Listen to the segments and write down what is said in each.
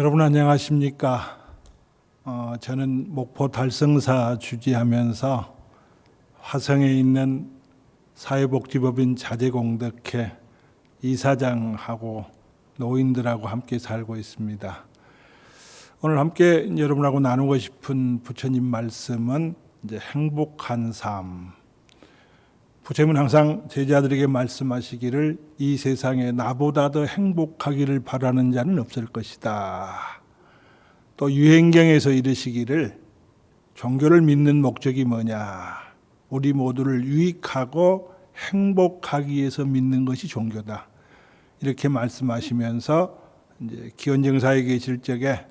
여러분 안녕하십니까? 저는 목포 달성사 주지하면서 화성에 있는 사회복지법인 자재공덕회 이사장하고 노인들하고 함께 살고 있습니다. 오늘 함께 여러분하고 나누고 싶은 부처님 말씀은 이제 행복한 삶. 부처님은 항상 제자들에게 말씀하시기를 이 세상에 나보다 더 행복하기를 바라는 자는 없을 것이다. 또 유행경에서 이르시기를 종교를 믿는 목적이 뭐냐? 우리 모두를 유익하고 행복하기 위해서 믿는 것이 종교다. 이렇게 말씀하시면서 이제 기원정사에 계실 적에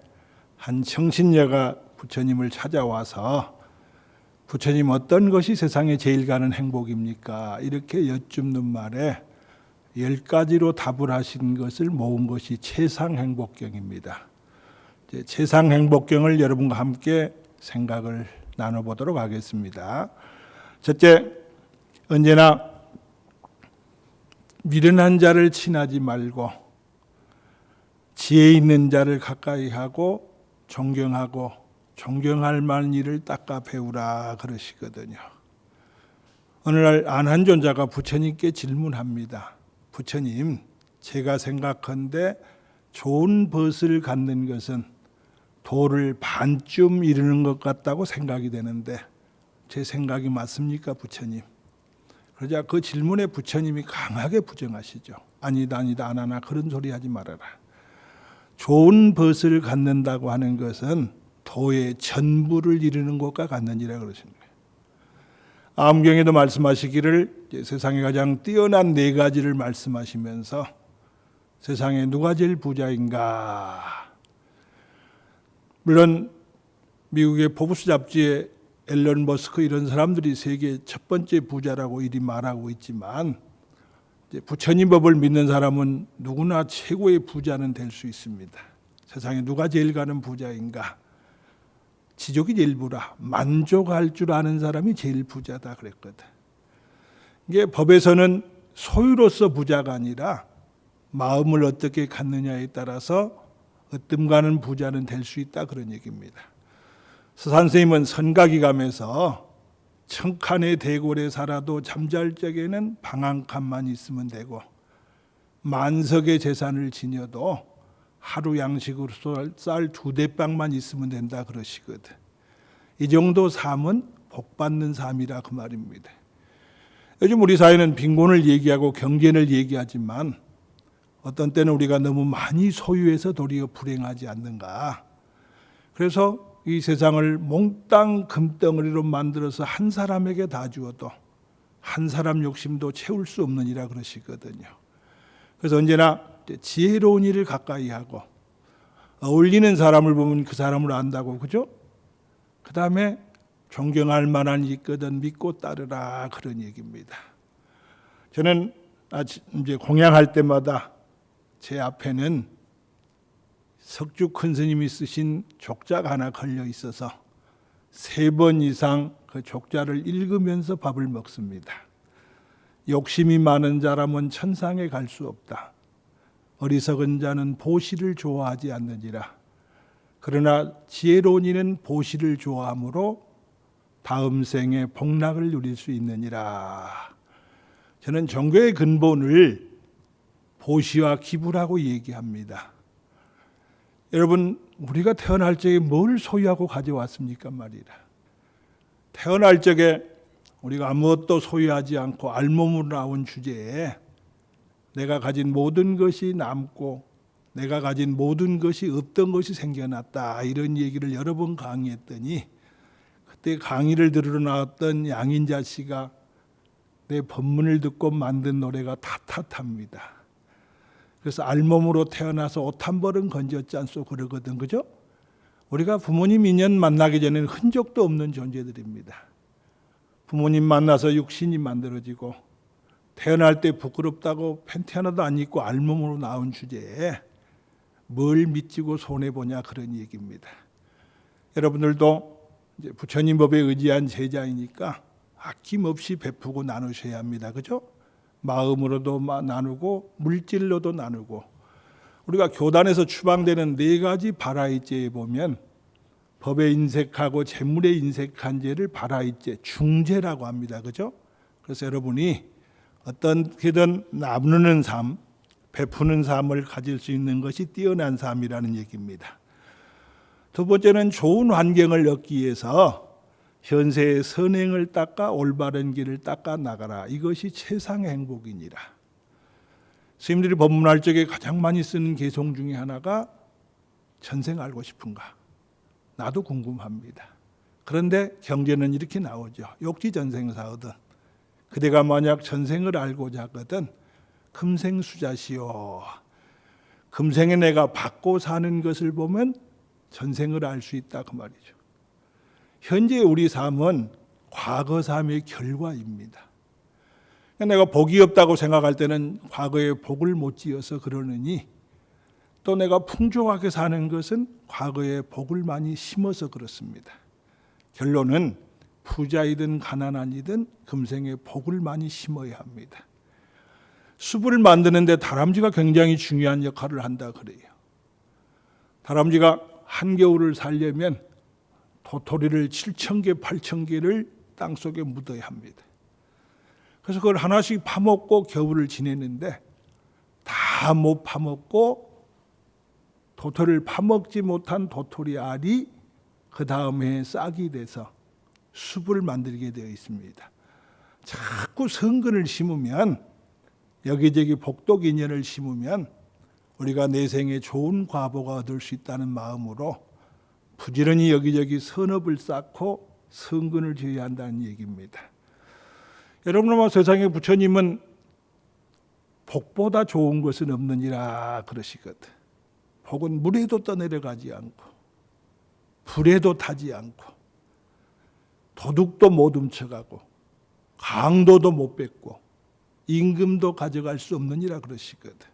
한 청신녀가 부처님을 찾아와서 부처님 어떤 것이 세상에 제일 가는 행복입니까? 이렇게 여쭙는 말에 10가지로 답을 하신 것을 모은 것이 최상행복경입니다. 최상행복경을 여러분과 함께 생각을 나눠보도록 하겠습니다. 첫째, 언제나 미련한 자를 친하지 말고 지혜 있는 자를 가까이 하고 존경할 만한 일을 닦아 배우라 그러시거든요. 어느 날 안한존자가 부처님께 질문합니다. 부처님, 제가 생각한데 좋은 벗을 갖는 것은 도를 반쯤 이루는 것 같다고 생각이 되는데 제 생각이 맞습니까, 부처님? 그러자 그 질문에 부처님이 강하게 부정하시죠. 아니다, 안 하나 그런 소리 하지 말아라. 좋은 벗을 갖는다고 하는 것은 도의 전부를 이루는 것과 같느니라 그러십니다. 암경에도 말씀하시기를 세상에 가장 뛰어난 4가지를 말씀하시면서 세상에 누가 제일 부자인가? 물론 미국의 포브스 잡지에 앨런 머스크 이런 사람들이 세계 첫 번째 부자라고 이리 말하고 있지만 부처님 법을 믿는 사람은 누구나 최고의 부자는 될 수 있습니다. 세상에 누가 제일 가는 부자인가? 지족이 제일 부라. 만족할 줄 아는 사람이 제일 부자다 그랬거든. 이게 법에서는 소유로서 부자가 아니라 마음을 어떻게 갖느냐에 따라서 으뜸가는 부자는 될 수 있다 그런 얘기입니다. 서산스님은 선각이감에서 청칸의 대궐에 살아도 잠잘 적에는 방 한 칸만 있으면 되고 만석의 재산을 지녀도 하루 양식으로 쌀 2대빵만 있으면 된다 그러시거든. 이 정도 삶은 복받는 삶이라 그 말입니다. 요즘 우리 사회는 빈곤을 얘기하고 경제를 얘기하지만 어떤 때는 우리가 너무 많이 소유해서 도리어 불행하지 않는가. 그래서 이 세상을 몽땅 금덩어리로 만들어서 한 사람에게 다 주어도 한 사람 욕심도 채울 수 없느니라 그러시거든요. 그래서 언제나 지혜로운 일을 가까이 하고 어울리는 사람을 보면 그 사람을 안다고, 그죠? 그 다음에 존경할 만한 일이 있거든 믿고 따르라 그런 얘기입니다. 저는 이제 공양할 때마다 제 앞에는 석주 큰 스님이 쓰신 족자가 하나 걸려 있어서 3번 이상 그 족자를 읽으면서 밥을 먹습니다. 욕심이 많은 자라면 천상에 갈 수 없다. 어리석은 자는 보시를 좋아하지 않느니라. 그러나 지혜로운 이는 보시를 좋아하므로 다음 생에 복락을 누릴 수 있느니라. 저는 종교의 근본을 보시와 기부라고 얘기합니다. 여러분, 우리가 태어날 적에 뭘 소유하고 가져왔습니까 말이라. 태어날 적에 우리가 아무것도 소유하지 않고 알몸으로 나온 주제에 내가 가진 모든 것이 남고 내가 가진 모든 것이 없던 것이 생겨났다. 이런 얘기를 여러 번 강의했더니 그때 강의를 들으러 나왔던 양인자 씨가 내 법문을 듣고 만든 노래가 탓합니다. 그래서 알몸으로 태어나서 옷 한 벌은 건졌지 않소 그러거든, 그죠? 우리가 부모님 인연 만나기 전에는 흔적도 없는 존재들입니다. 부모님 만나서 육신이 만들어지고 태어날 때 부끄럽다고 팬티 하나도 안 입고 알몸으로 나온 주제에 뭘 믿지고 손해보냐 그런 얘기입니다. 여러분들도 이제 부처님 법에 의지한 제자이니까 아낌없이 베푸고 나누셔야 합니다. 그죠? 마음으로도 나누고 물질로도 나누고 우리가 교단에서 추방되는 4가지 바라이죄에 보면 법에 인색하고 재물에 인색한 죄를 바라이죄, 중죄라고 합니다. 그죠? 그래서 여러분이 어떻게든 나누는 삶, 베푸는 삶을 가질 수 있는 것이 뛰어난 삶이라는 얘기입니다. 두 번째는 좋은 환경을 얻기 위해서 현세의 선행을 닦아 올바른 길을 닦아 나가라. 이것이 최상의 행복이니라. 스님들이 법문할 적에 가장 많이 쓰는 개송 중에 하나가 전생 알고 싶은가? 나도 궁금합니다. 그런데 경제는 이렇게 나오죠. 욕지전생사거든. 그대가 만약 전생을 알고자 하거든 금생수자시오. 금생에 내가 받고 사는 것을 보면 전생을 알 수 있다 그 말이죠. 현재 우리 삶은 과거 삶의 결과입니다. 내가 복이 없다고 생각할 때는 과거에 복을 못 지어서 그러느니, 또 내가 풍족하게 사는 것은 과거에 복을 많이 심어서 그렇습니다. 결론은 부자이든 가난한이든 금생에 복을 많이 심어야 합니다. 숲을 만드는데 다람쥐가 굉장히 중요한 역할을 한다 그래요. 다람쥐가 한겨울을 살려면 도토리를 7,000개, 8,000개를 땅속에 묻어야 합니다. 그래서 그걸 하나씩 파먹고 겨울을 지내는데 다 못 파먹고 도토리를 파먹지 못한 도토리 알이 그 다음에 싹이 돼서 숲을 만들게 되어 있습니다. 자꾸 성근을 심으면, 여기저기 복독 인연을 심으면 우리가 내생에 좋은 과보가 얻을 수 있다는 마음으로 부지런히 여기저기 선업을 쌓고 성근을 지어야 한다는 얘기입니다. 여러분 아마 세상의 부처님은 복보다 좋은 것은 없느니라 그러시거든. 복은 물에도 떠내려가지 않고 불에도 타지 않고 도둑도 못 훔쳐가고 강도도 못 뺏고 임금도 가져갈 수 없느니라 그러시거든.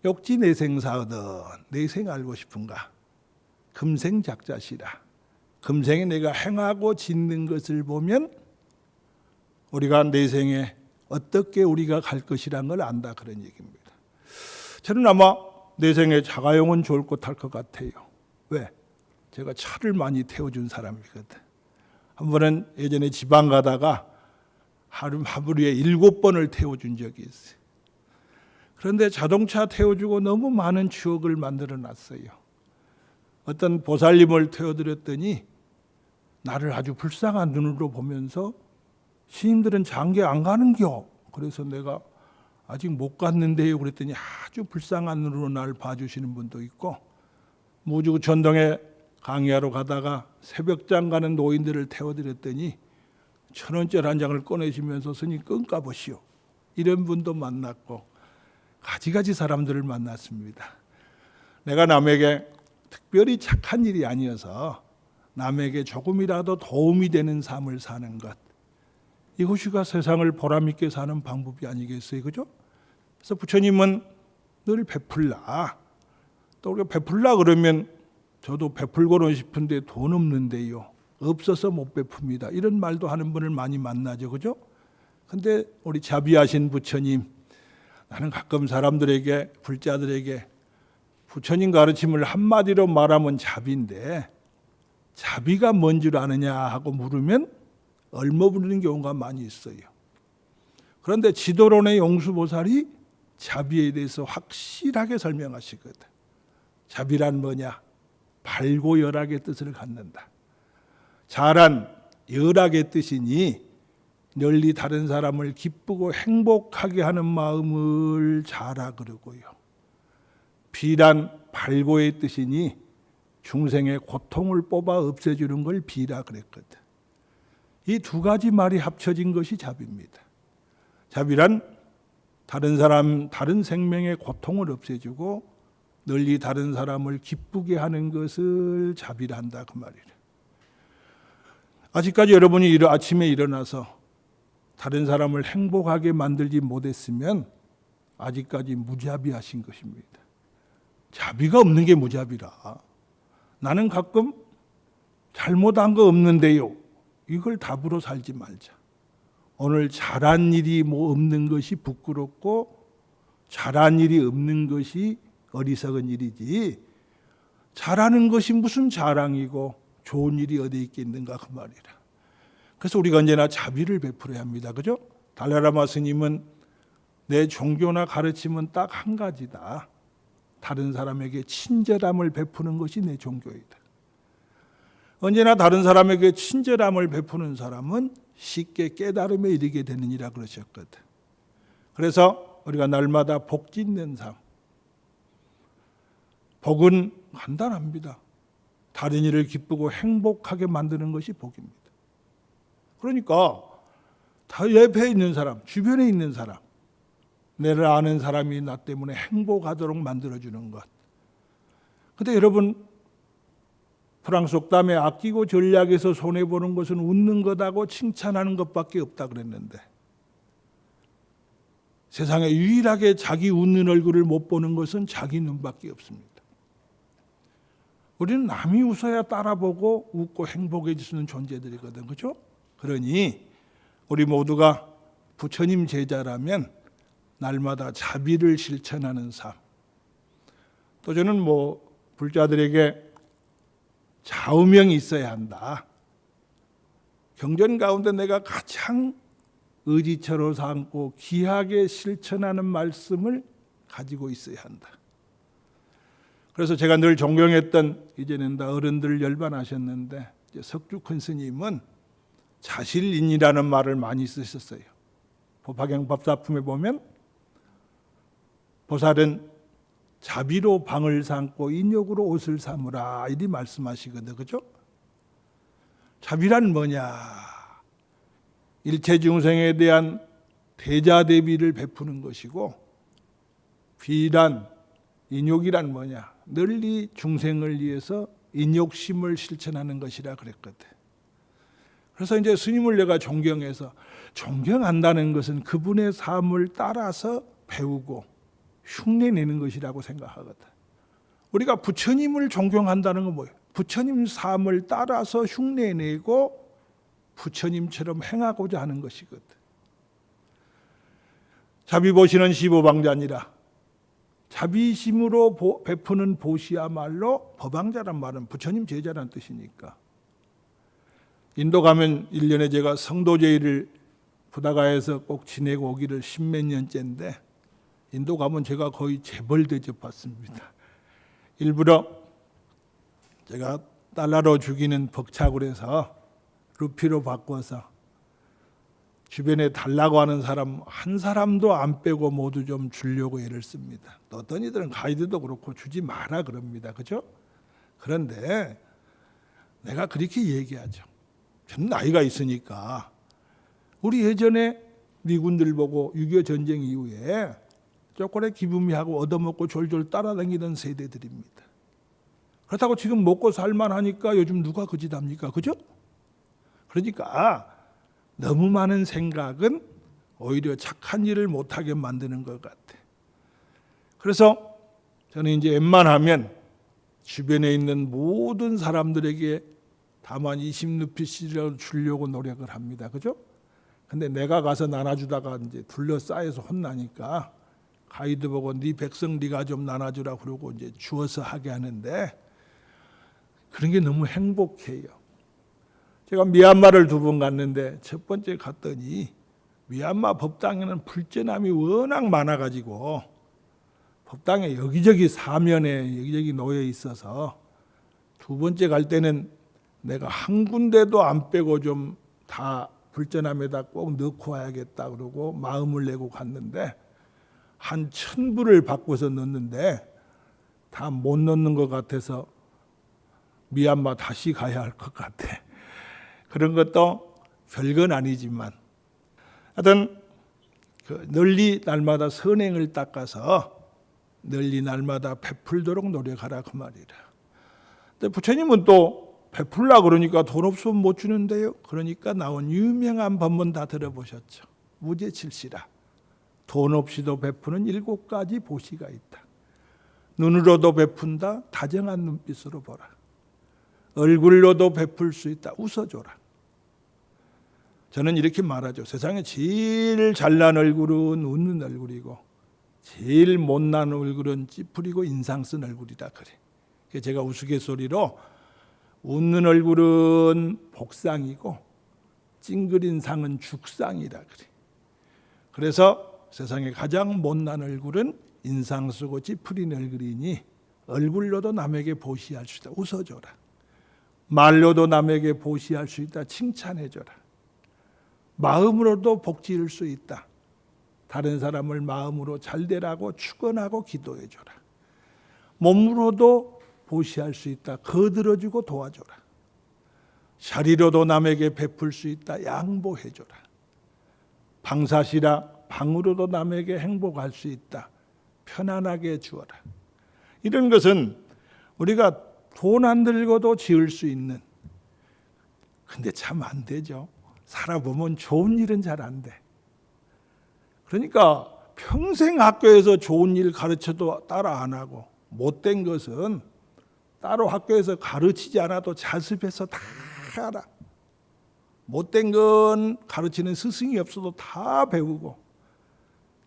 욕지 내생사거든. 내생 알고 싶은가? 금생작자시라. 금생에 내가 행하고 짓는 것을 보면 우리가 내생에 어떻게 우리가 갈 것이란 걸 안다 그런 얘기입니다. 저는 아마 내생에 자가용은 좋을 것 할 것 같아요. 왜? 제가 차를 많이 태워준 사람이거든. 한 번은 예전에 지방 가다가 하루에 7번을 태워준 적이 있어요. 그런데 자동차 태워주고 너무 많은 추억을 만들어 놨어요. 어떤 보살님을 태워드렸더니 나를 아주 불쌍한 눈으로 보면서 스님들은 장계 안 가는겨. 그래서 내가 아직 못 갔는데요. 그랬더니 아주 불쌍한 눈으로 나를 봐주시는 분도 있고, 무주 전동에 강의하러 가다가 새벽장 가는 노인들을 태워드렸더니 1,000원짜리 한 장을 꺼내시면서 스님 끊가보시오. 이런 분도 만났고 가지가지 사람들을 만났습니다. 내가 남에게 특별히 착한 일이 아니어서 남에게 조금이라도 도움이 되는 삶을 사는 것, 이것이가 세상을 보람있게 사는 방법이 아니겠어요? 그죠? 그래서 부처님은 늘 베풀라. 또 우리가 베풀라 그러면 저도 베풀고는 싶은데 돈 없는데요. 없어서 못 베풉니다. 이런 말도 하는 분을 많이 만나죠. 그죠? 근데 우리 자비하신 부처님, 나는 가끔 사람들에게, 불자들에게 부처님 가르침을 한마디로 말하면 자비인데 자비가 뭔 줄 아느냐 하고 물으면 얼머부리는 경우가 많이 있어요. 그런데 지도론의 용수보살이 자비에 대해서 확실하게 설명하시거든. 자비란 뭐냐? 발고 열악의 뜻을 갖는다. 잘한 열악의 뜻이니 널리 다른 사람을 기쁘고 행복하게 하는 마음을 자라 그러고요. 비란 발고의 뜻이니 중생의 고통을 뽑아 없애주는 걸 비라 그랬거든. 이 두 가지 말이 합쳐진 것이 자비입니다. 자비란 다른 사람, 다른 생명의 고통을 없애주고 널리 다른 사람을 기쁘게 하는 것을 자비라 한다 그 말이래. 아직까지 여러분이 아침에 일어나서 다른 사람을 행복하게 만들지 못했으면 아직까지 무자비하신 것입니다. 자비가 없는 게 무자비라. 나는 가끔 잘못한 거 없는데요. 이걸 답으로 살지 말자. 오늘 잘한 일이 뭐 없는 것이 부끄럽고 잘한 일이 없는 것이 어리석은 일이지 잘하는 것이 무슨 자랑이고 좋은 일이 어디 있겠는가 그 말이라. 그래서 우리가 언제나 자비를 베풀어야 합니다. 그죠? 달라라마 스님은 내 종교나 가르침은 딱 한 가지다. 다른 사람에게 친절함을 베푸는 것이 내 종교이다. 언제나 다른 사람에게 친절함을 베푸는 사람은 쉽게 깨달음에 이르게 되느니라 그러셨거든. 그래서 우리가 날마다 복 짓는 삶. 복은 간단합니다. 다른 일을 기쁘고 행복하게 만드는 것이 복입니다. 그러니까 다 옆에 있는 사람, 주변에 있는 사람, 내를 아는 사람이 나 때문에 행복하도록 만들어주는 것. 근데 여러분, 프랑스 속담에 아끼고 전략에서 손해보는 것은 웃는 것하고 칭찬하는 것밖에 없다 그랬는데 세상에 유일하게 자기 웃는 얼굴을 못 보는 것은 자기 눈밖에 없습니다. 우리는 남이 웃어야 따라보고 웃고 행복해지는 존재들이거든. 그렇죠? 그러니 우리 모두가 부처님 제자라면 날마다 자비를 실천하는 삶. 또 저는 불자들에게 좌우명이 있어야 한다. 경전 가운데 내가 가장 의지처로 삼고 귀하게 실천하는 말씀을 가지고 있어야 한다. 그래서 제가 늘 존경했던, 이제는 다 어른들 열반하셨는데 석주 큰 스님은 자실인이라는 말을 많이 쓰셨어요. 법화경 법사품에 보면 보살은 자비로 방을 삼고 인욕으로 옷을 삼으라 이리 말씀하시거든. 그죠? 자비란 뭐냐? 일체 중생에 대한 대자대비를 베푸는 것이고, 비란, 인욕이란 뭐냐? 널리 중생을 위해서 인욕심을 실천하는 것이라 그랬거든. 그래서 이제 스님을 내가 존경해서, 존경한다는 것은 그분의 삶을 따라서 배우고 흉내내는 것이라고 생각하거든. 우리가 부처님을 존경한다는 건 뭐예요? 부처님 삶을 따라서 흉내내고 부처님처럼 행하고자 하는 것이거든. 자비 보시는 15방자니라. 자비심으로 베푸는 보시야말로, 법왕자란 말은 부처님 제자란 뜻이니까. 인도 가면 1년에 제가 성도제의를 부다가에서 꼭 지내고 오기를 10몇 년째인데, 인도 가면 제가 거의 재벌 대접받습니다. 일부러 제가 달러로 주기는 벅차고 해서 루피로 바꿔서 주변에 달라고 하는 사람 한 사람도 안 빼고 모두 좀 주려고 애를 씁니다. 또 어떤 이들은 가이드도 그렇고 주지 마라 그럽니다. 그죠? 그런데 내가 그렇게 얘기하죠. 저는 나이가 있으니까. 우리 예전에 미군들 보고 6.25 전쟁 이후에 초콜릿 기부미하고 얻어먹고 졸졸 따라다니던 세대들입니다. 그렇다고 지금 먹고 살만하니까 요즘 누가 그 짓 합니까? 그죠? 그러니까 너무 많은 생각은 오히려 착한 일을 못하게 만드는 것 같아. 그래서 저는 이제 웬만하면 주변에 있는 모든 사람들에게 다만 20루피씩이라도 주려고 노력을 합니다. 그죠? 근데 내가 가서 나눠주다가 이제 둘러싸여서 혼나니까 가이드 보고 네 백성 네가 좀 나눠주라 그러고 이제 주어서 하게 하는데, 그런 게 너무 행복해요. 제가 미얀마를 2번 갔는데 첫 번째 갔더니 미얀마 법당에는 불전함이 워낙 많아가지고 법당에 여기저기 사면에 여기저기 놓여 있어서, 2번째 갈 때는 내가 한 군데도 안 빼고 좀 다 불전함에다 꼭 넣고 와야겠다 그러고 마음을 내고 갔는데, 한 1000불을 바꿔서 넣는데 다 못 넣는 것 같아서 미얀마 다시 가야 할 것 같아. 그런 것도 별건 아니지만 하여튼 널리 날마다 선행을 닦아서 널리 날마다 베풀도록 노력하라 그 말이라. 근데 부처님은 또 베풀라 그러니까 돈 없으면 못 주는데요. 그러니까 나온 유명한 법문 다 들어보셨죠. 무제칠시라. 돈 없이도 베푸는 7가지 보시가 있다. 눈으로도 베푼다. 다정한 눈빛으로 보라. 얼굴로도 베풀 수 있다. 웃어줘라. 저는 이렇게 말하죠. 세상에 제일 잘난 얼굴은 웃는 얼굴이고 제일 못난 얼굴은 찌푸리고 인상 쓴 얼굴이다 그래. 그래서 제가 우스갯소리로 웃는 얼굴은 복상이고 찡그린 상은 죽상이다 그래. 그래서 세상에 가장 못난 얼굴은 인상 쓰고 찌푸린 얼굴이니 얼굴로도 남에게 보시할 수 있다. 웃어줘라. 말로도 남에게 보시할 수 있다. 칭찬해줘라. 마음으로도 복 지을 수 있다. 다른 사람을 마음으로 잘되라고 축원하고 기도해줘라. 몸으로도 보시할 수 있다. 거들어주고 도와줘라. 자리로도 남에게 베풀 수 있다. 양보해줘라. 방사시라 방으로도 남에게 행복할 수 있다. 편안하게 주어라. 이런 것은 우리가 돈 안 들고도 지을 수 있는, 근데 참 안 되죠. 살아보면 좋은 일은 잘 안 돼. 그러니까 평생 학교에서 좋은 일 가르쳐도 따라 안 하고, 못된 것은 따로 학교에서 가르치지 않아도 자습해서 다 알아. 못된 건 가르치는 스승이 없어도 다 배우고,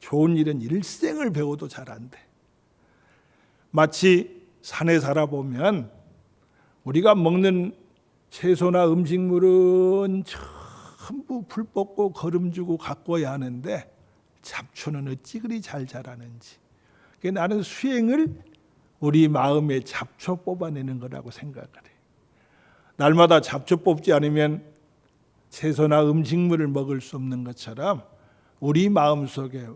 좋은 일은 일생을 배워도 잘 안 돼. 마치 산에 살아보면 우리가 먹는 채소나 음식물은 전부 풀 뽑고 거름 주고 가꿔야 하는데 잡초는 어찌 그리 잘 자라는지. 그러니까 나는 수행을 우리 마음의 잡초 뽑아내는 거라고 생각을 해. 날마다 잡초 뽑지 않으면 채소나 음식물을 먹을 수 없는 것처럼 우리 마음속에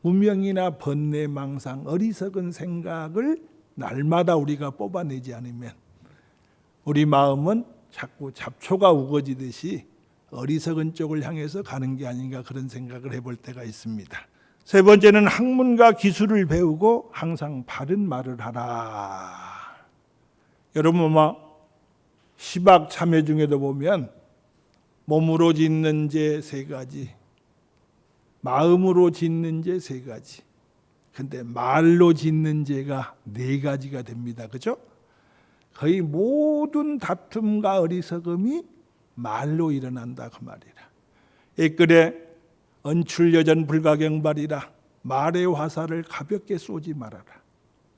무명이나 번뇌, 망상, 어리석은 생각을 날마다 우리가 뽑아내지 않으면 우리 마음은 자꾸 잡초가 우거지듯이 어리석은 쪽을 향해서 가는 게 아닌가, 그런 생각을 해볼 때가 있습니다. 세 번째는 학문과 기술을 배우고 항상 바른 말을 하라. 여러분 아마 시박 참회 중에도 보면 몸으로 짓는 죄 3가지, 마음으로 짓는 죄 3가지, 근데 말로 짓는 죄가 4가지가 됩니다. 그죠? 거의 모든 다툼과 어리석음이 말로 일어난다 그 말이라. 옛글에 언출여전 불가경발이라, 말의 화살을 가볍게 쏘지 말아라.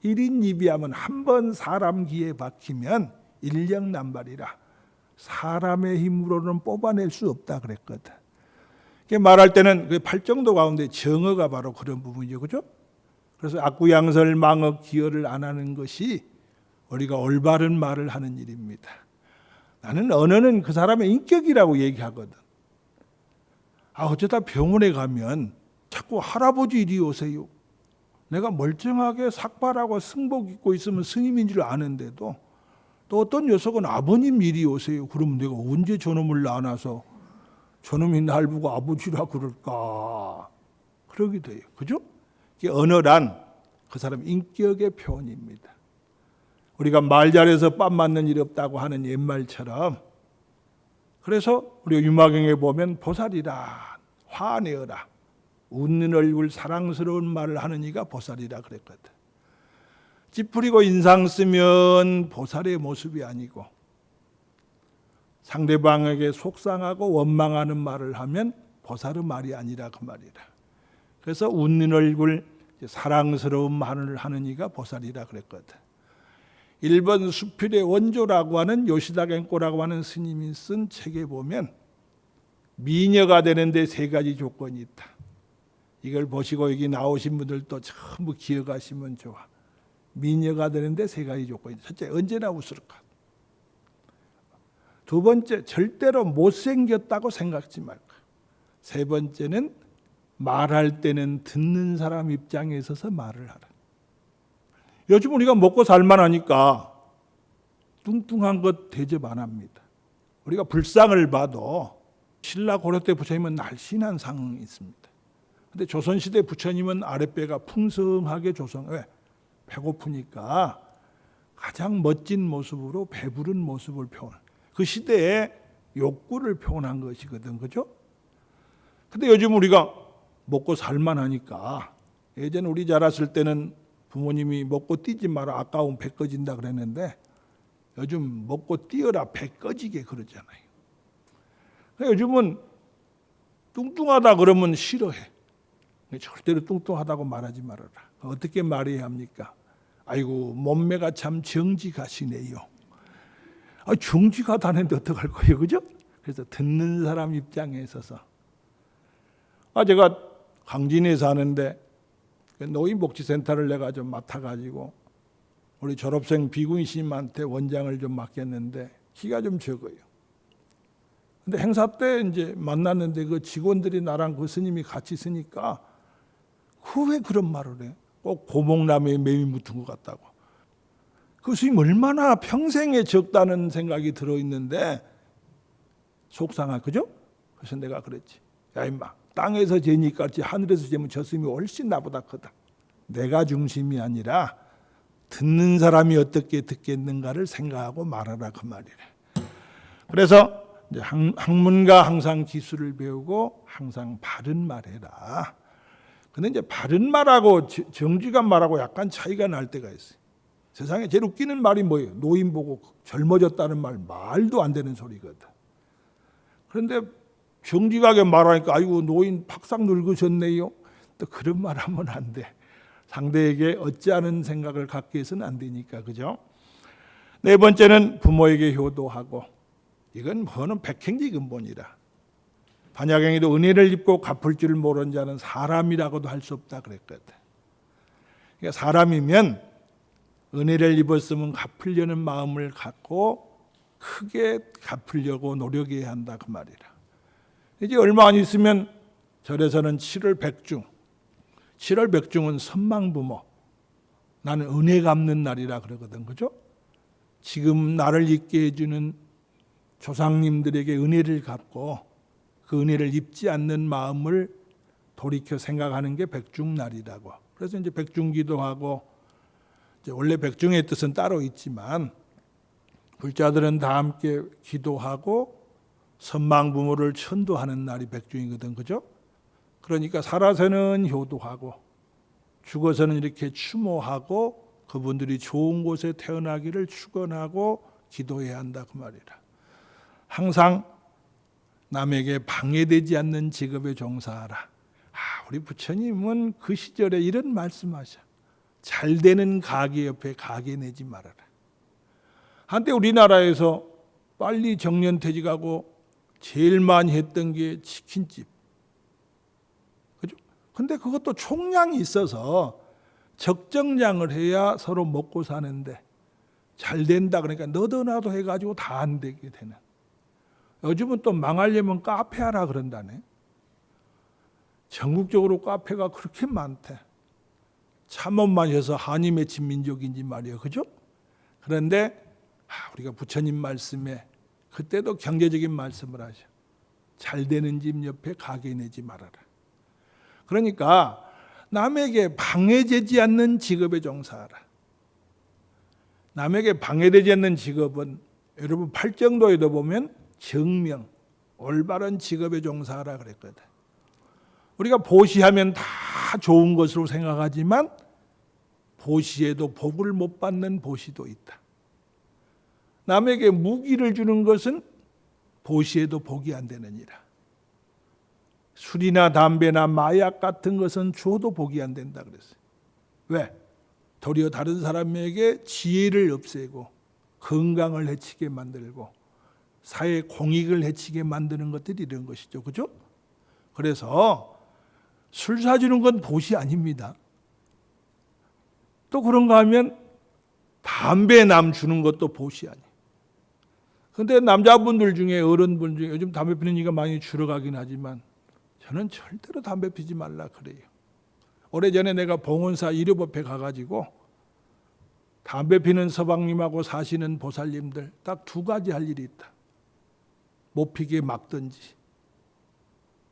1인 입이하면 한 번 사람 귀에 박히면 인력난발이라, 사람의 힘으로는 뽑아낼 수 없다 그랬거든. 말할 때는 그 팔정도 가운데 정어가 바로 그런 부분이죠. 그죠? 그래서 악구양설 망억 기여를 안 하는 것이 우리가 올바른 말을 하는 일입니다. 나는 언어는 그 사람의 인격이라고 얘기하거든. 어쩌다 병원에 가면 자꾸 할아버지 이리 오세요. 내가 멀쩡하게 삭발하고 승복 입고 있으면 스님인 줄 아는데도, 또 어떤 녀석은 아버님 이리 오세요. 그러면 내가 언제 저놈을 낳아놔서 저놈이 날 보고 아버지라 그럴까? 그러게 돼요. 그죠? 언어란 그 사람 인격의 표현입니다. 우리가 말 잘해서 뺨 맞는 일이 없다고 하는 옛말처럼, 그래서 우리가 유마경에 보면 보살이라, 화내어라, 웃는 얼굴 사랑스러운 말을 하는 이가 보살이라 그랬거든. 찌푸리고 인상 쓰면 보살의 모습이 아니고, 상대방에게 속상하고 원망하는 말을 하면 보살의 말이 아니라 그 말이라. 그래서 웃는 얼굴 사랑스러운 말을 하는 이가 보살이라 그랬거든. 일본 수필의 원조라고 하는 요시다 겐꼬라고 하는 스님이 쓴 책에 보면 미녀가 되는데 3가지 조건이 있다. 이걸 보시고 여기 나오신 분들도 전부 기억하시면 좋아. 미녀가 되는데 3가지 조건이 있다. 첫째, 언제나 웃을 것. 2번째, 절대로 못생겼다고 생각지 말고. 3번째는 말할 때는 듣는 사람 입장에 있어서 말을 하라. 요즘 우리가 먹고 살만 하니까 뚱뚱한 것 대접 안 합니다. 우리가 불상을 봐도 신라 고려 때 부처님은 날씬한 상이 있습니다. 근데 조선시대 부처님은 아랫배가 풍성하게 왜? 배고프니까 가장 멋진 모습으로 배부른 모습을 표현. 그 시대에 욕구를 표현한 것이거든. 그죠? 근데 요즘 우리가 먹고 살만 하니까, 예전 우리 자랐을 때는 부모님이 먹고 뛰지 마라, 아까운 배 꺼진다 그랬는데 요즘 먹고 뛰어라, 배 꺼지게 그러잖아요. 요즘은 뚱뚱하다 그러면 싫어해. 절대로 뚱뚱하다고 말하지 말아라. 어떻게 말해야 합니까? 아이고 몸매가 참 정직하시네요. 정직하다는데 어떡할 거예요, 그죠? 그래서 듣는 사람 입장에 있어서 제가 강진에 사는데 노인복지센터를 내가 좀 맡아가지고 우리 졸업생 비구인심한테 원장을 좀 맡겼는데 키가 좀 적어요. 근데 행사 때 이제 만났는데 그 직원들이 나랑 그 스님이 같이 있으니까 왜 그런 말을 해? 꼭 고목나무에 매미 묻은 것 같다고. 그 스님 얼마나 평생에 적다는 생각이 들어있는데 속상하, 그죠? 그래서 내가 그랬지. 야 임마, 땅에서 재니까 하늘에서 재면 저 스님이 훨씬 나보다 크다. 내가 중심이 아니라 듣는 사람이 어떻게 듣겠는가를 생각하고 말하라, 그 말이래. 그래서 이제 학문가 항상 기술을 배우고 항상 바른 말해라. 근데 이제 바른 말하고 정직한 말하고 약간 차이가 날 때가 있어요. 세상에 제일 웃기는 말이 뭐예요? 노인 보고 젊어졌다는 말, 말도 안 되는 소리거든. 그런데 정직하게 말하니까 아이고 노인 팍싹 늙으셨네요. 또 그런 말 하면 안 돼. 상대에게 어찌하는 생각을 갖게 해서는 안 되니까, 그죠? 네 번째는 부모에게 효도하고, 이건 뭐는 백행지 근본이라. 반야경에도 은혜를 입고 갚을 줄 모르는 자는 사람이라고도 할 수 없다 그랬거든. 그러니까 사람이면 은혜를 입었으면 갚으려는 마음을 갖고 크게 갚으려고 노력해야 한다, 그 말이라. 이제 얼마 안 있으면 절에서는 7월 백중, 7월 백중은 선망부모, 나는 은혜 갚는 날이라 그러거든, 그죠? 지금 나를 있게 해주는 조상님들에게 은혜를 갚고 그 은혜를 입지 않는 마음을 돌이켜 생각하는 게 백중날이라고. 그래서 이제 백중기도하고, 이제 원래 백중의 뜻은 따로 있지만 불자들은 다 함께 기도하고 선망부모를 천도하는 날이 백중이거든, 그죠? 그러니까 살아서는 효도하고 죽어서는 이렇게 추모하고 그분들이 좋은 곳에 태어나기를 축원하고 기도해야 한다, 그 말이라. 항상 남에게 방해되지 않는 직업에 종사하라. 우리 부처님은 그 시절에 이런 말씀하셔. 잘 되는 가게 옆에 가게 내지 말아라. 한때 우리나라에서 빨리 정년퇴직하고 제일 많이 했던 게 치킨집. 그죠? 근데 그것도 총량이 있어서 적정량을 해야 서로 먹고 사는데 잘 된다 그러니까 너도 나도 해가지고 다 안 되게 되는. 요즘은 또 망하려면 카페 하라 그런다네. 전국적으로 카페가 그렇게 많대. 참원만 해서 한이 맺힌 민족인지 말이에요, 그죠? 그런데 우리가 부처님 말씀에 그때도 경제적인 말씀을 하셔. 잘 되는 집 옆에 가게 내지 말아라. 그러니까 남에게 방해되지 않는 직업에 종사하라. 남에게 방해되지 않는 직업은 여러분 팔정도에도 보면 정명, 올바른 직업에 종사하라 그랬거든. 우리가 보시하면 다 좋은 것으로 생각하지만 보시에도 복을 못 받는 보시도 있다. 남에게 무기를 주는 것은 보시에도 복이 안 되느니라. 술이나 담배나 마약 같은 것은 줘도 복이 안 된다 그랬어요. 왜? 도리어 다른 사람에게 지혜를 없애고 건강을 해치게 만들고 사회 공익을 해치게 만드는 것들이 이런 것이죠, 그죠? 그래서 술 사주는 건 보시 아닙니다. 또 그런가 하면 담배 남 주는 것도 보시 아니에요. 그런데 남자분들 중에 어른분 중에 요즘 담배 피는 이가 많이 줄어가긴 하지만 저는 절대로 담배 피지 말라 그래요. 오래전에 내가 봉원사 일요법회 가가지고 담배 피는 서방님하고 사시는 보살님들 딱 두 가지 할 일이 있다. 못 피게 막든지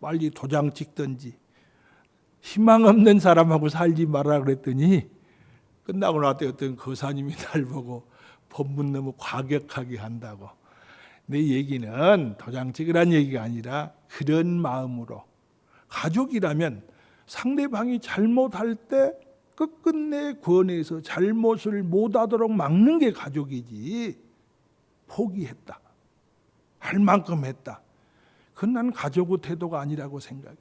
빨리 도장 찍든지 희망 없는 사람하고 살지 마라 그랬더니 끝나고 나왔더니 어떤 거사님이 날 보고 법문 너무 과격하게 한다고. 내 얘기는 도장 찍으란 얘기가 아니라 그런 마음으로 가족이라면 상대방이 잘못할 때 끝끝내 권해서 잘못을 못하도록 막는 게 가족이지. 포기했다. 할 만큼 했다. 그건 난 가족의 태도가 아니라고 생각해.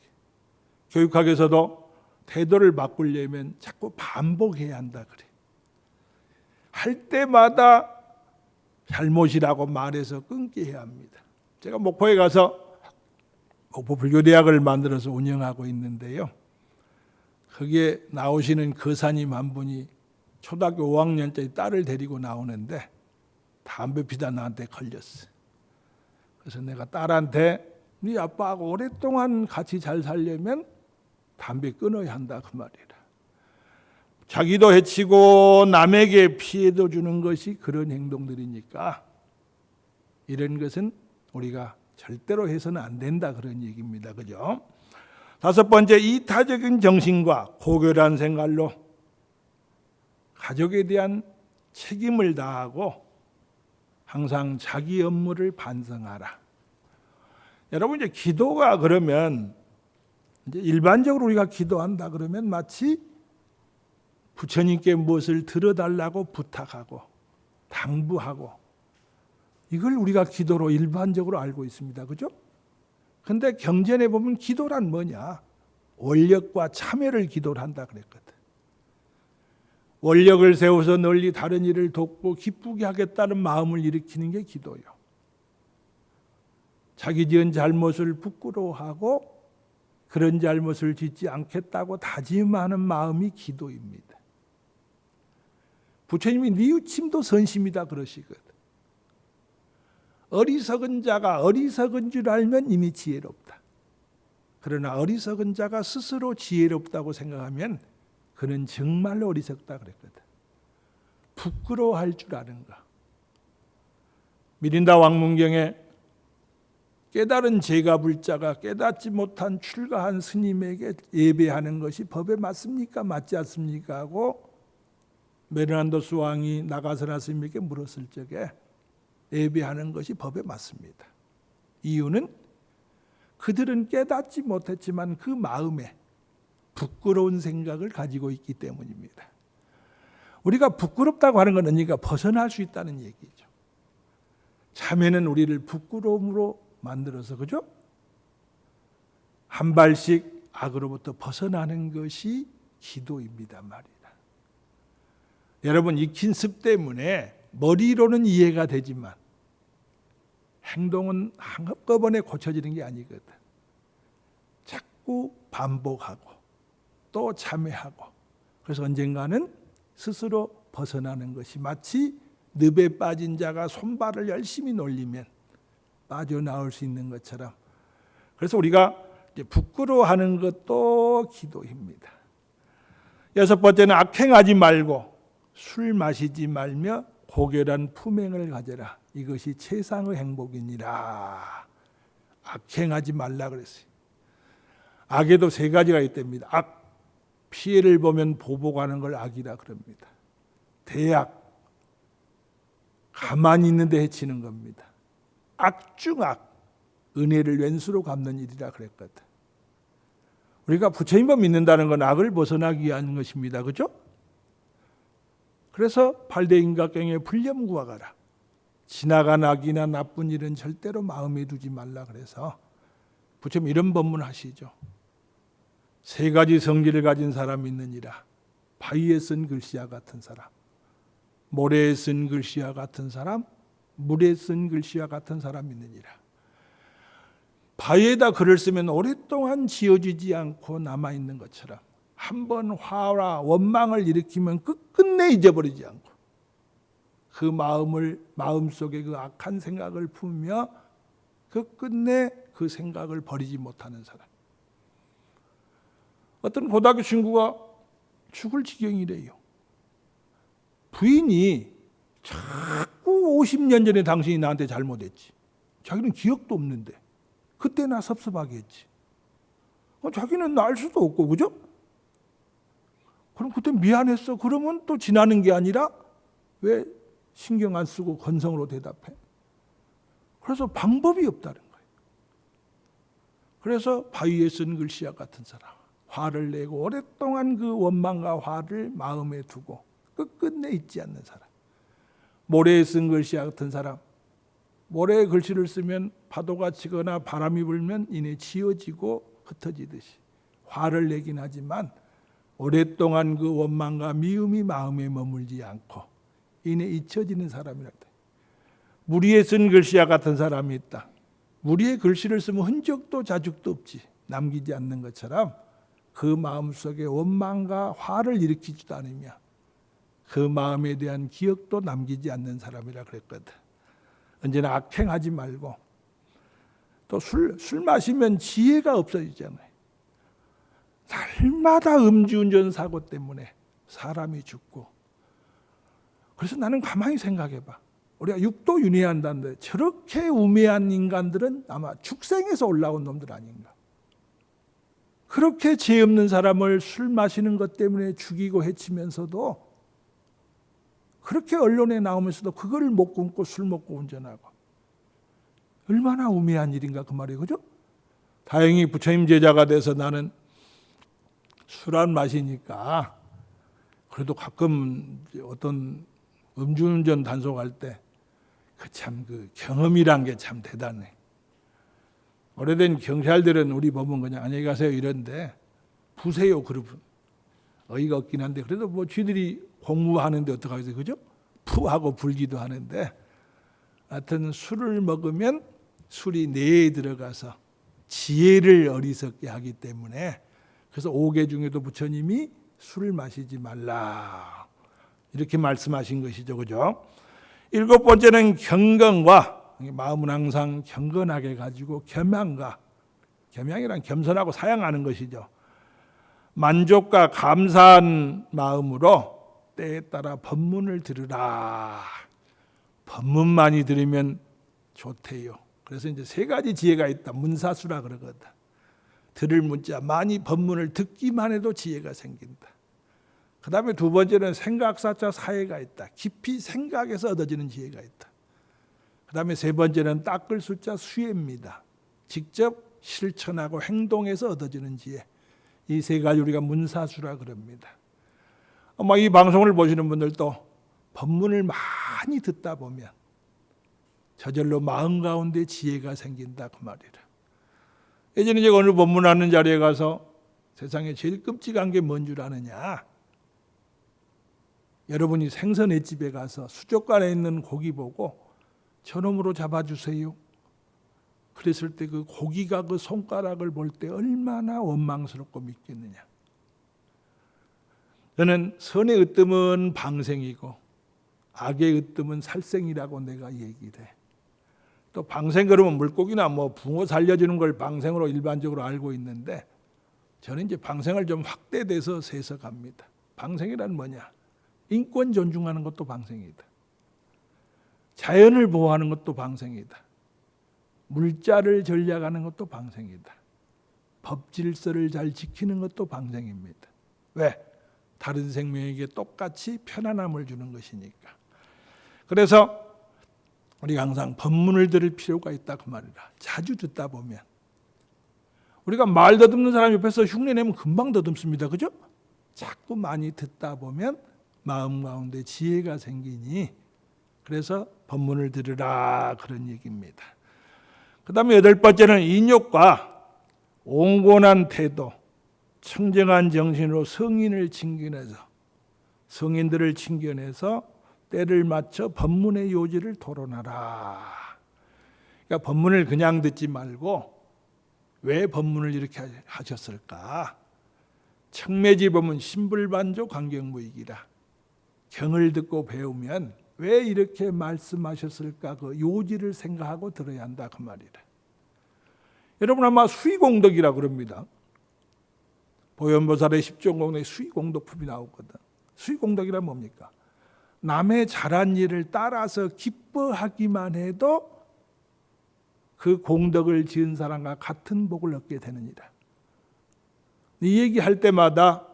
교육학에서도 태도를 바꾸려면 자꾸 반복해야 한다 그래. 할 때마다 잘못이라고 말해서 끊게 해야 합니다. 제가 목포에 가서 목포 불교대학을 만들어서 운영하고 있는데요. 거기에 나오시는 거사님 한 분이 초등학교 5학년짜리 딸을 데리고 나오는데 담배 피다 나한테 걸렸어. 그래서 내가 딸한테 네 아빠하고 오랫동안 같이 잘 살려면 담배 끊어야 한다 그 말이라. 자기도 해치고 남에게 피해도 주는 것이 그런 행동들이니까 이런 것은 우리가 절대로 해서는 안 된다 그런 얘기입니다. 그죠? 다섯 번째, 이타적인 정신과 고결한 생활로 가족에 대한 책임을 다하고 항상 자기 업무를 반성하라. 여러분, 이제 기도가 그러면 이제 일반적으로 우리가 기도한다 그러면 마치 부처님께 무엇을 들어달라고 부탁하고 당부하고 이걸 우리가 기도로 일반적으로 알고 있습니다. 그죠? 근데 경전에 보면 기도란 뭐냐? 원력과 참여를 기도를 한다 그랬거든. 원력을 세워서 널리 다른 일을 돕고 기쁘게 하겠다는 마음을 일으키는 게 기도요. 자기 지은 잘못을 부끄러워하고 그런 잘못을 짓지 않겠다고 다짐하는 마음이 기도입니다. 부처님이 뉘우침도 선심이다 그러시거든. 어리석은 자가 어리석은 줄 알면 이미 지혜롭다. 그러나 어리석은 자가 스스로 지혜롭다고 생각하면 그는 정말로 어리석다 그랬거든. 부끄러워할 줄 아는가. 미린다 왕문경에 깨달은 제가불자가 깨닫지 못한 출가한 스님에게 예배하는 것이 법에 맞습니까? 맞지 않습니까? 하고 메르난도스 왕이 나가서나 스님에게 물었을 적에 예배하는 것이 법에 맞습니다. 이유는 그들은 깨닫지 못했지만 그 마음에 부끄러운 생각을 가지고 있기 때문입니다. 우리가 부끄럽다고 하는 건 언니가 벗어날 수 있다는 얘기죠. 참회는 우리를 부끄러움으로 만들어서 그죠? 한 발씩 악으로부터 벗어나는 것이 기도입니다 말이다. 여러분, 익힌 습 때문에 머리로는 이해가 되지만 행동은 한꺼번에 고쳐지는 게 아니거든. 자꾸 반복하고 또 참회하고 그래서 언젠가는 스스로 벗어나는 것이 마치 늪에 빠진 자가 손발을 열심히 놀리면 빠져나올 수 있는 것처럼 그래서 우리가 이제 부끄러워하는 것도 기도입니다. 여섯 번째는 악행하지 말고 술 마시지 말며 고결한 품행을 가져라. 이것이 최상의 행복이니라. 악행하지 말라 그랬어요. 악에도 세 가지가 있답니다. 악, 피해를 보면 보복하는 걸 악이라 그럽니다. 대악, 가만히 있는데 해치는 겁니다. 악중악, 은혜를 왼수로 갚는 일이라 그랬거든. 우리가 부처님을 믿는다는 건 악을 벗어나기 위한 것입니다. 그죠? 그래서 8대 인각경에 불념구와 가라. 지나간 악이나 나쁜 일은 절대로 마음에 두지 말라 그래서 부처님 이런 법문 하시죠. 세 가지 성질을 가진 사람이 있느니라. 바위에 쓴 글씨와 같은 사람, 모래에 쓴 글씨와 같은 사람, 물에 쓴 글씨와 같은 사람이 있느니라. 바위에다 글을 쓰면 오랫동안 지워지지 않고 남아있는 것처럼 한번 화와 원망을 일으키면 끝끝내 잊어버리지 않고 그 마음속에 그 악한 생각을 품으며 끝끝내 그 생각을 버리지 못하는 사람. 어떤 고등학교 친구가 죽을 지경이래요. 부인이 자꾸 50년 전에 당신이 나한테 잘못했지. 자기는 기억도 없는데 그때 나 섭섭하게 했지. 자기는 날 수도 없고 그죠? 그럼 그때 미안했어. 그러면 또 지나는 게 아니라 왜 신경 안 쓰고 건성으로 대답해? 그래서 방법이 없다는 거예요. 그래서 바위에 쓴 글씨와 같은 사람, 화를 내고 오랫동안 그 원망과 화를 마음에 두고 끝끝내 잊지 않는 사람, 모래에 쓴 글씨와 같은 사람, 모래에 글씨를 쓰면 파도가 치거나 바람이 불면 이내 지워지고 흩어지듯이 화를 내긴 하지만 오랫동안 그 원망과 미움이 마음에 머물지 않고 이내 잊혀지는 사람이라고. 무리에 쓴 글씨와 같은 사람이 있다. 무리의 글씨를 쓰면 흔적도 자죽도 없지, 남기지 않는 것처럼 그 마음속에 원망과 화를 일으키지도 않으며 그 마음에 대한 기억도 남기지 않는 사람이라 그랬거든. 언제나 악행하지 말고, 또 술 마시면 지혜가 없어지잖아요. 날마다 음주운전 사고 때문에 사람이 죽고. 그래서 나는 가만히 생각해봐. 우리가 육도 윤회한다는데 저렇게 우매한 인간들은 아마 축생에서 올라온 놈들 아닌가. 그렇게 죄 없는 사람을 술 마시는 것 때문에 죽이고 해치면서도, 그렇게 언론에 나오면서도 그거를 못 끊고 술 먹고 운전하고, 얼마나 우매한 일인가 그 말이에요. 그죠? 다행히 부처님 제자가 돼서 나는 술 안 마시니까 그래도 가끔 어떤 음주운전 단속할 때 그 경험이란 게 참 대단해. 오래된 경찰들은 우리 보면 그냥 안녕히 가세요 이런데, 부세요 그러분 어이가 없긴 한데, 그래도 뭐 쥐들이 공무하는데 어떡하겠어요, 그죠? 푸하고 불기도 하는데, 하여튼 술을 먹으면 술이 뇌에 들어가서 지혜를 어리석게 하기 때문에, 그래서 5개 중에도 부처님이 술을 마시지 말라 이렇게 말씀하신 것이죠, 그죠? 7번째는 경건과, 마음은 항상 경건하게 가지고 겸양과, 겸양이란 겸손하고 사양하는 것이죠. 만족과 감사한 마음으로 때에 따라 법문을 들으라. 법문만이 들으면 좋대요. 그래서 이제 3가지 지혜가 있다. 문사수라 그러거든. 들을 문자, 많이 법문을 듣기만 해도 지혜가 생긴다. 그 다음에 2번째는 생각사자 사회가 있다. 깊이 생각해서 얻어지는 지혜가 있다. 그 다음에 3번째는 닦을 숫자 수혜입니다. 직접 실천하고 행동해서 얻어지는 지혜. 이 3가지 우리가 문사수라 그럽니다. 아마 이 방송을 보시는 분들도 법문을 많이 듣다 보면 저절로 마음 가운데 지혜가 생긴다 그 말이라. 예전에 제가 오늘 법문하는 자리에 가서 세상에 제일 끔찍한 게 뭔 줄 아느냐? 여러분이 생선 횟집에 가서 수족관에 있는 고기 보고 저놈으로 잡아주세요. 그랬을 때 그 고기가 그 손가락을 볼 때 얼마나 원망스럽고 믿겠느냐. 저는 선의 으뜸은 방생이고 악의 으뜸은 살생이라고 내가 얘기를 해. 또 방생 그러면 물고기나 뭐 붕어 살려주는 걸 방생으로 일반적으로 알고 있는데, 저는 이제 방생을 좀 확대돼서 해석합니다. 방생이란 뭐냐? 인권 존중하는 것도 방생이다. 자연을 보호하는 것도 방생이다. 물자를 전략하는 것도 방생이다. 법 질서를 잘 지키는 것도 방생입니다. 왜? 다른 생명에게 똑같이 편안함을 주는 것이니까. 그래서 우리가 항상 법문을 들을 필요가 있다 그 말이라. 자주 듣다 보면, 우리가 말 더듬는 사람 옆에서 흉내내면 금방 더듬습니다. 그죠? 자꾸 많이 듣다 보면 마음 가운데 지혜가 생기니, 그래서 법문을 들으라 그런 얘기입니다. 그 다음에 8번째는 인욕과 온건한 태도, 청정한 정신으로 성인을 칭견해서, 성인들을 칭견해서 때를 맞춰 법문의 요지를 토론하라. 그러니까 법문을 그냥 듣지 말고 왜 법문을 이렇게 하셨을까? 청매지 법문 신불반조 관경무익이라. 경을 듣고 배우면 왜 이렇게 말씀하셨을까? 그 요지를 생각하고 들어야 한다 그 말이라. 여러분 아마 수의공덕이라 그럽니다. 보현보살의 십종공덕에 수의공덕품이 나오거든. 수의공덕이란 뭡니까? 남의 잘한 일을 따라서 기뻐하기만 해도 그 공덕을 지은 사람과 같은 복을 얻게 되느니라. 이 얘기할 때마다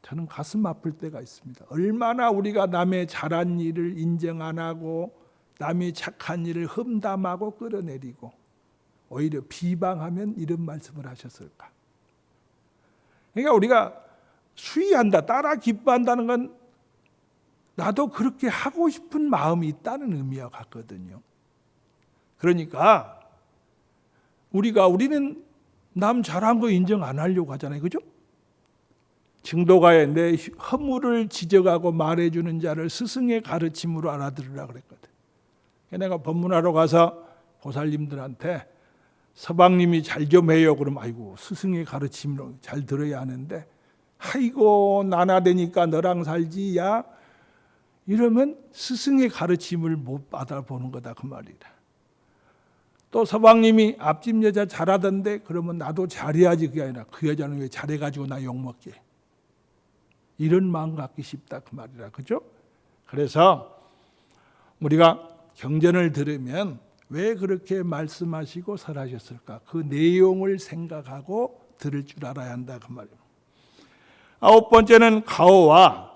저는 가슴 아플 때가 있습니다. 얼마나 우리가 남의 잘한 일을 인정 안 하고 남이 착한 일을 험담하고 끌어내리고 오히려 비방하면 이런 말씀을 하셨을까. 그러니까 우리가 수의한다, 따라 기뻐한다는 건 나도 그렇게 하고 싶은 마음이 있다는 의미와 같거든요. 그러니까 우리는 남 잘한 거 인정 안 하려고 하잖아요. 그죠? 증도가에 내 허물을 지적하고 말해주는 자를 스승의 가르침으로 알아들으라 그랬거든. 내가 법문하러 가서 보살님들한테 서방님이 잘 좀 해요. 그럼 아이고 스승의 가르침으로 잘 들어야 하는데 아이고 나나되니까 너랑 살지 야 이러면 스승의 가르침을 못 받아보는 거다 그 말이라. 또 서방님이 앞집 여자 잘하던데 그러면 나도 잘해야지 그게 아니라 그 여자는 왜 잘해가지고 나 욕먹게 이런 마음 갖기 쉽다 그 말이라. 그죠? 그래서 우리가 경전을 들으면 왜 그렇게 말씀하시고 설하셨을까? 그 내용을 생각하고 들을 줄 알아야 한다 그 말이에요. 아홉 번째는 가오와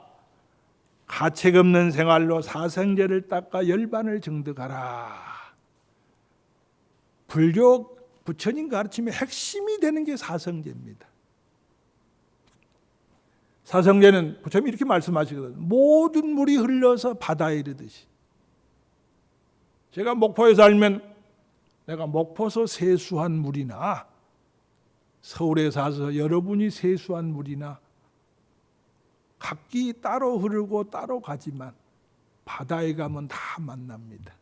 가책 없는 생활로 사성제를 닦아 열반을 정득하라. 불교 부처님 가르침의 핵심이 되는 게 사성제입니다. 사성제는 부처님이 이렇게 말씀하시거든요. 모든 물이 흘러서 바다에 이르듯이. 제가 목포에 살면 내가 목포에서 세수한 물이나 서울에 사서 여러분이 세수한 물이나 각기 따로 흐르고 따로 가지만 바다에 가면 다 만납니다.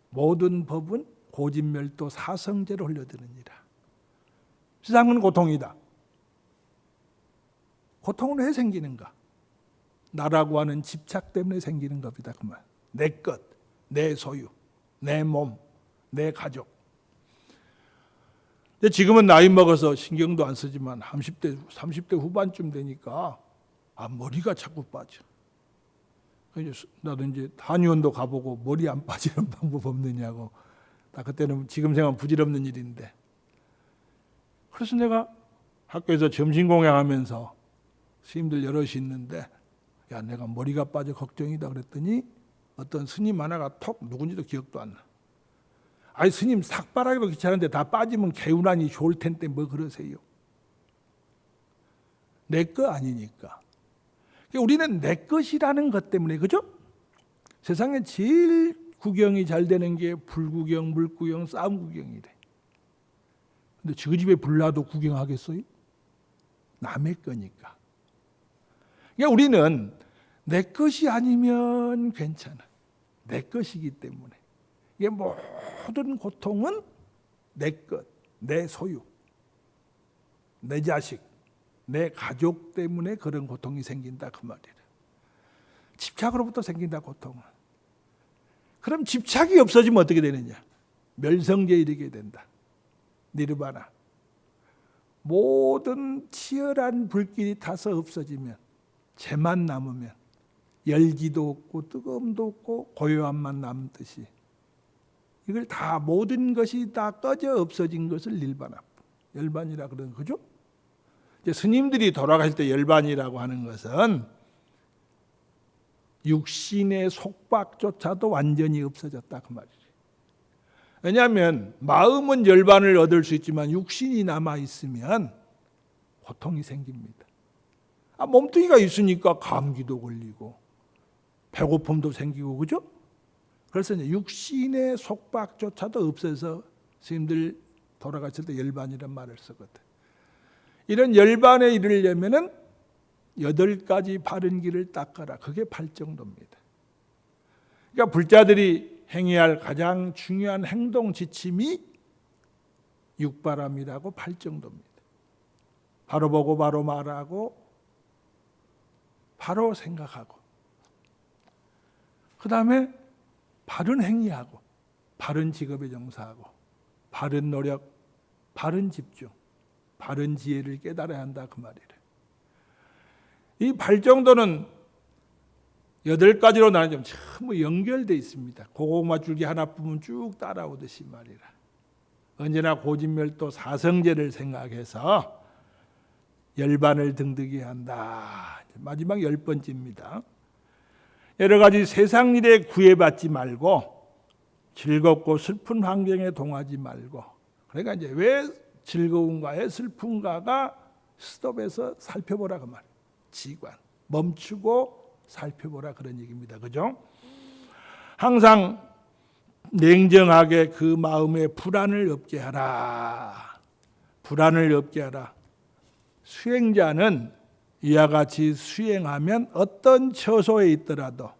모든 법은 고진멸도 사성제로 흘려드느니라. 세상은 고통이다. 고통은 왜 생기는가? 나라고 하는 집착 때문에 생기는 겁니다. 그 말. 내 것, 내 소유, 내 몸, 내 가족. 근데 지금은 나이 먹어서 신경도 안 쓰지만 30대 후반쯤 되니까 머리가 자꾸 빠져. 나도 이제 한의원도 가보고 머리 안 빠지는 방법 없느냐고. 나 그때는 지금 생각하면 부질없는 일인데. 그래서 내가 학교에서 점심 공양하면서 스님들 여럿이 있는데 야 내가 머리가 빠져 걱정이다 그랬더니 어떤 스님 하나가 톡 누군지도 기억도 안 나. 아니 스님 삭발하기도 귀찮은데 다 빠지면 개운하니 좋을 텐데 뭐 그러세요. 내 거 아니니까. 우리는 내 것이라는 것 때문에 그죠? 세상에 제일 구경이 잘 되는 게 불구경, 물구경, 싸움구경이래. 근데 저 집에 불나도 구경하겠어요? 남의 거니까. 그러니까 우리는 내 것이 아니면 괜찮아. 내 것이기 때문에. 이게 모든 고통은 내 것, 내 소유, 내 자식, 내 가족 때문에 그런 고통이 생긴다 그 말이라. 집착으로부터 생긴다 고통은. 그럼 집착이 없어지면 어떻게 되느냐? 멸성제에 이르게 된다. 니르바나. 모든 치열한 불길이 타서 없어지면 재만 남으면 열기도 없고 뜨거움도 없고 고요함만 남듯이 이걸 다 모든 것이 다 꺼져 없어진 것을 일반합. 열반이라 그러는 거죠. 이제 스님들이 돌아가실 때 열반이라고 하는 것은 육신의 속박조차도 완전히 없어졌다 그 말이에요. 왜냐하면 마음은 열반을 얻을 수 있지만 육신이 남아 있으면 고통이 생깁니다. 몸뚱이가 있으니까 감기도 걸리고 배고픔도 생기고 그죠? 그래서 이제 육신의 속박조차도 없어서 스님들 돌아가실 때 열반이란 말을 쓰거든. 이런 열반에 이르려면은 8가지 바른 길을 닦아라. 그게 팔정도입니다. 그러니까 불자들이 행해야 할 가장 중요한 행동 지침이 육바람이라고 팔정도입니다. 바로 보고 바로 말하고 바로 생각하고 그 다음에 바른 행위하고 바른 직업에 종사하고 바른 노력, 바른 집중, 바른 지혜를 깨달아야 한다 그 말이래. 이 발정도는 8가지로 나뉘면 전부 연결되어 있습니다. 고구마 줄기 하나뿐은 쭉 따라오듯이 말이라. 언제나 고진멸도 사성제를 생각해서 열반을 등득이 한다. 마지막 10번째입니다. 여러 가지 세상 일에 구애받지 말고 즐겁고 슬픈 환경에 동하지 말고. 그러니까 이제 왜 즐거운가에 슬픈가가 스톱해서 살펴보라 그 말. 지관 멈추고 살펴보라 그런 얘기입니다. 그죠? 항상 냉정하게 그 마음에 불안을 없게 하라. 불안을 없게 하라. 수행자는 이와 같이 수행하면 어떤 처소에 있더라도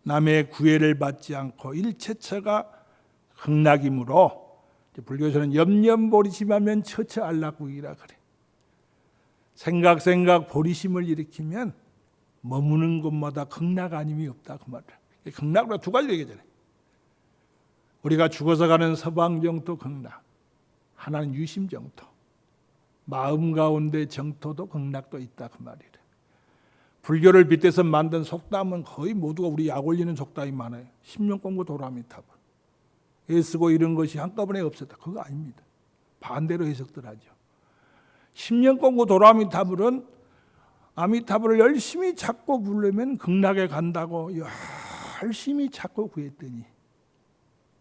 남의 구애를 받지 않고 일체처가 극락이므로 불교에서는 염념보리심하면 처처안락국이라 그래. 생각 보리심을 일으키면 머무는 곳마다 극락 아님이 없다 그 말이야. 극락으로 두 가지로 얘기하잖아요. 우리가 죽어서 가는 서방정토 극락, 하나는 유심정토, 마음 가운데 정토도 극락도 있다 그 말이래. 불교를 빗대서 만든 속담은 거의 모두가 우리 약 올리는 속담이 많아요. 10년 공부 도라미탑을 애쓰고 이런 것이 한꺼번에 없었다. 그거 아닙니다. 반대로 해석들 하죠. 10년 공부 도라미타불은 아미타불을 열심히 찾고 부르면 극락에 간다고 열심히 찾고 구했더니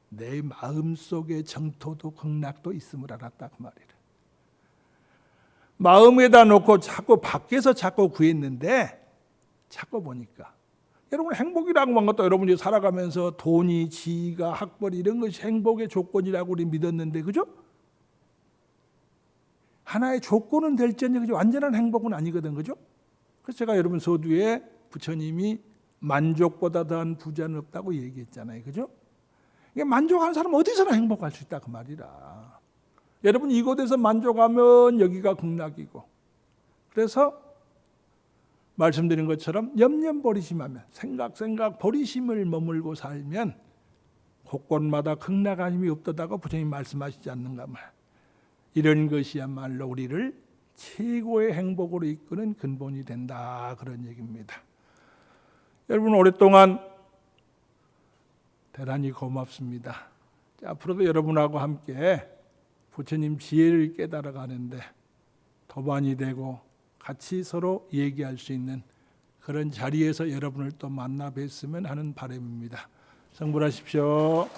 내 마음속에 정토도 극락도 있음을 알았다 그 말이래. 마음에다 놓고 자꾸 밖에서 찾고 구했는데 찾고 보니까 여러분 행복이라고 한 것도 여러분이 살아가면서 돈이 지위가 학벌 이런 것이 행복의 조건이라고 우리 믿었는데 그죠? 하나의 조건은 될지언정 그죠? 완전한 행복은 아니거든 그죠? 그래서 제가 여러분 서두에 부처님이 만족보다 더한 부자는 없다고 얘기했잖아요 그죠? 이게 만족하는 사람은 어디서나 행복할 수 있다 그 말이라. 여러분 이곳에서 만족하면 여기가 극락이고 그래서 말씀드린 것처럼 염념보리심하면 생각 보리심을 머물고 살면 곳곳마다 극락 아님이 없다고 부처님 말씀하시지 않는가 말. 이런 것이야말로 우리를 최고의 행복으로 이끄는 근본이 된다 그런 얘기입니다. 여러분 오랫동안 대단히 고맙습니다. 앞으로도 여러분하고 함께 부처님 지혜를 깨달아 가는데 도반이 되고 같이 서로 얘기할 수 있는 그런 자리에서 여러분을 또 만나 뵀으면 하는 바람입니다. 성불하십시오.